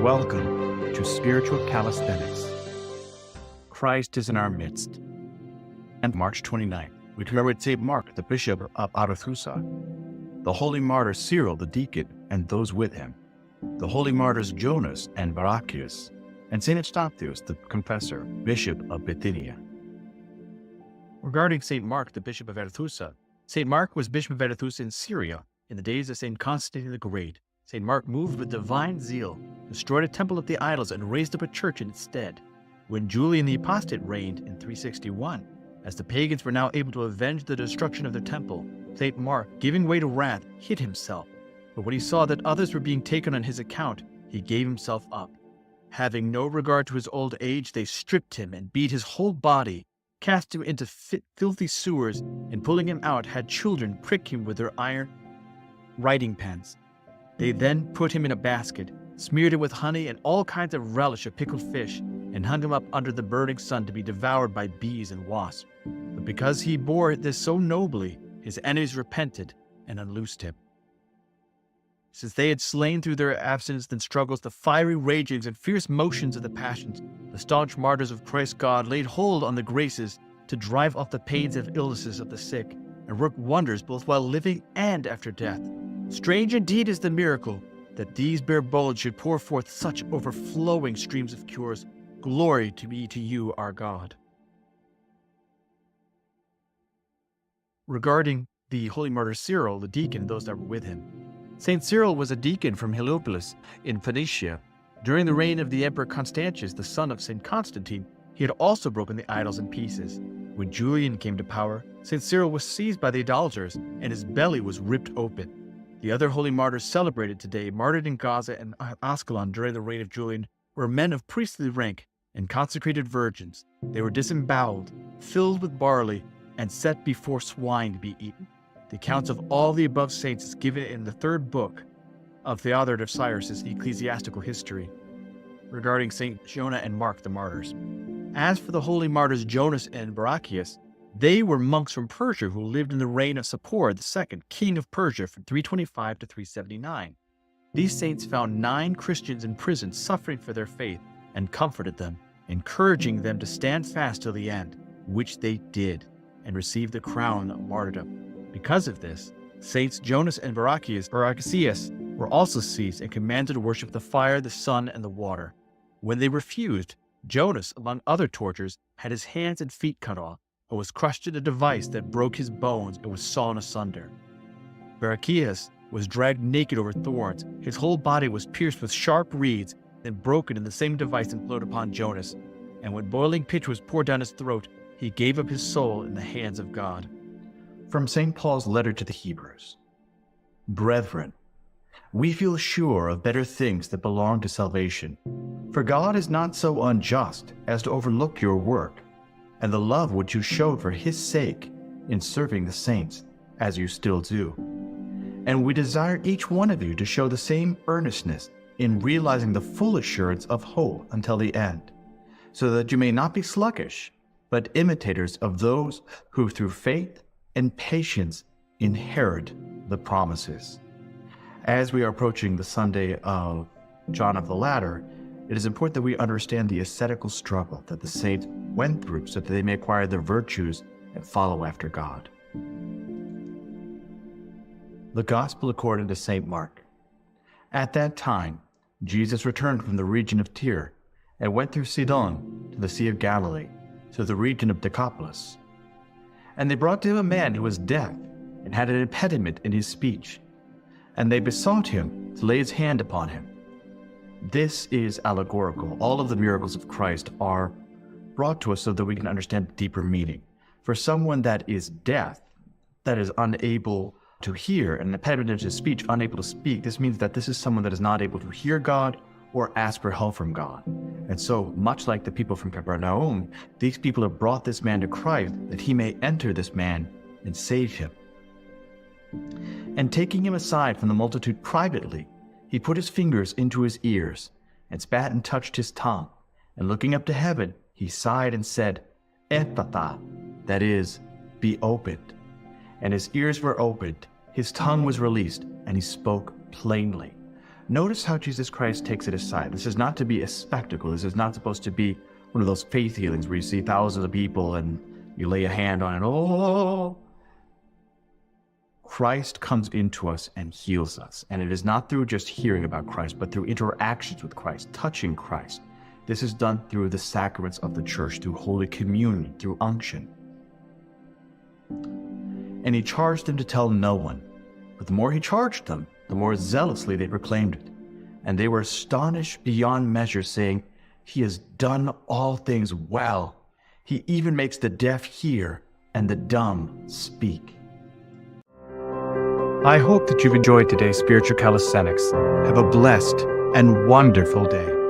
Welcome to Spiritual Calisthenics. Christ is in our midst. And March 29th, we commemorate St. Mark, the Bishop of Arethusa, the Holy Martyr Cyril, the Deacon, and those with him, the Holy Martyrs Jonas and Barachesius, and St. Arethusa, the Confessor, Bishop of Bithynia. Regarding St. Mark, the Bishop of Arethusa, St. Mark was Bishop of Arethusa in Syria in the days of St. Constantine the Great. St. Mark moved with divine zeal, destroyed a temple of the idols, and raised up a church in its stead. When Julian the Apostate reigned in 361, as the pagans were now able to avenge the destruction of their temple, St. Mark, giving way to wrath, hid himself. But when he saw that others were being taken on his account, he gave himself up. Having no regard to his old age, they stripped him and beat his whole body, cast him into filthy sewers, and pulling him out, had children prick him with their iron writing pens. They then put him in a basket, smeared it with honey and all kinds of relish of pickled fish, and hung him up under the burning sun to be devoured by bees and wasps. But because he bore this so nobly, his enemies repented and unloosed him. Since they had slain through their abstinence and struggles the fiery ragings and fierce motions of the passions, the staunch martyrs of Christ God laid hold on the graces to drive off the pains and illnesses of the sick, and work wonders both while living and after death. Strange indeed is the miracle that these bare bones should pour forth such overflowing streams of cures. Glory to be to you, our God. Regarding the Holy Martyr Cyril, the Deacon, and those that were with him, St. Cyril was a deacon from Heliopolis in Phoenicia. During the reign of the Emperor Constantius, the son of St. Constantine, he had also broken the idols in pieces. When Julian came to power, St. Cyril was seized by the idolaters, and his belly was ripped open. The other holy martyrs celebrated today, martyred in Gaza and Ascalon during the reign of Julian, were men of priestly rank and consecrated virgins. They were disemboweled, filled with barley, and set before swine to be eaten. The accounts of all the above saints is given in the third book of Theodoret of Cyrus' Ecclesiastical History, regarding St. Jonas and Mark the martyrs. As for the holy martyrs Jonas and Barachesius, they were monks from Persia who lived in the reign of Sapor II, king of Persia, from 325 to 379. These saints found 9 Christians in prison suffering for their faith and comforted them, encouraging them to stand fast till the end, which they did, and received the crown of martyrdom. Because of this, Saints Jonas and Barachesius were also seized and commanded to worship the fire, the sun, and the water. When they refused, Jonas, among other tortures, had his hands and feet cut off, or was crushed in a device that broke his bones and was sawn asunder. Barachesius was dragged naked over thorns. His whole body was pierced with sharp reeds, then broken in the same device and flowed upon Jonas. And when boiling pitch was poured down his throat, he gave up his soul in the hands of God. From St. Paul's letter to the Hebrews. Brethren, we feel sure of better things that belong to salvation. For God is not so unjust as to overlook your work, and the love which you showed for his sake in serving the saints, as you still do. And we desire each one of you to show the same earnestness in realizing the full assurance of hope until the end, so that you may not be sluggish, but imitators of those who through faith and patience inherit the promises. As we are approaching the Sunday of John of the Ladder, it is important that we understand the ascetical struggle that the saints went through so that they may acquire their virtues and follow after God. The Gospel according to St. Mark. At that time, Jesus returned from the region of Tyre and went through Sidon to the Sea of Galilee, to the region of Decapolis. And they brought to him a man who was deaf and had an impediment in his speech. And they besought him to lay his hand upon him. This is allegorical. All of the miracles of Christ are brought to us so that we can understand the deeper meaning. For someone that is deaf, that is unable to hear, and an impediment in his speech, unable to speak, this means that this is someone that is not able to hear God or ask for help from God. And so, much like the people from Capernaum, these people have brought this man to Christ that he may enter this man and save him. And taking him aside from the multitude privately, he put his fingers into his ears and spat and touched his tongue. And looking up to heaven, he sighed and said, Ephphatha, that is, be opened. And his ears were opened, his tongue was released, and he spoke plainly. Notice how Jesus Christ takes it aside. This is not to be a spectacle. This is not supposed to be one of those faith healings where you see thousands of people and you lay a hand on it. Oh! Christ comes into us and heals us. And it is not through just hearing about Christ, but through interactions with Christ, touching Christ. This is done through the sacraments of the church, through Holy Communion, through unction. And he charged them to tell no one. But the more he charged them, the more zealously they proclaimed it. And they were astonished beyond measure, saying, "He has done all things well. He even makes the deaf hear and the dumb speak." I hope that you've enjoyed today's spiritual calisthenics. Have a blessed and wonderful day.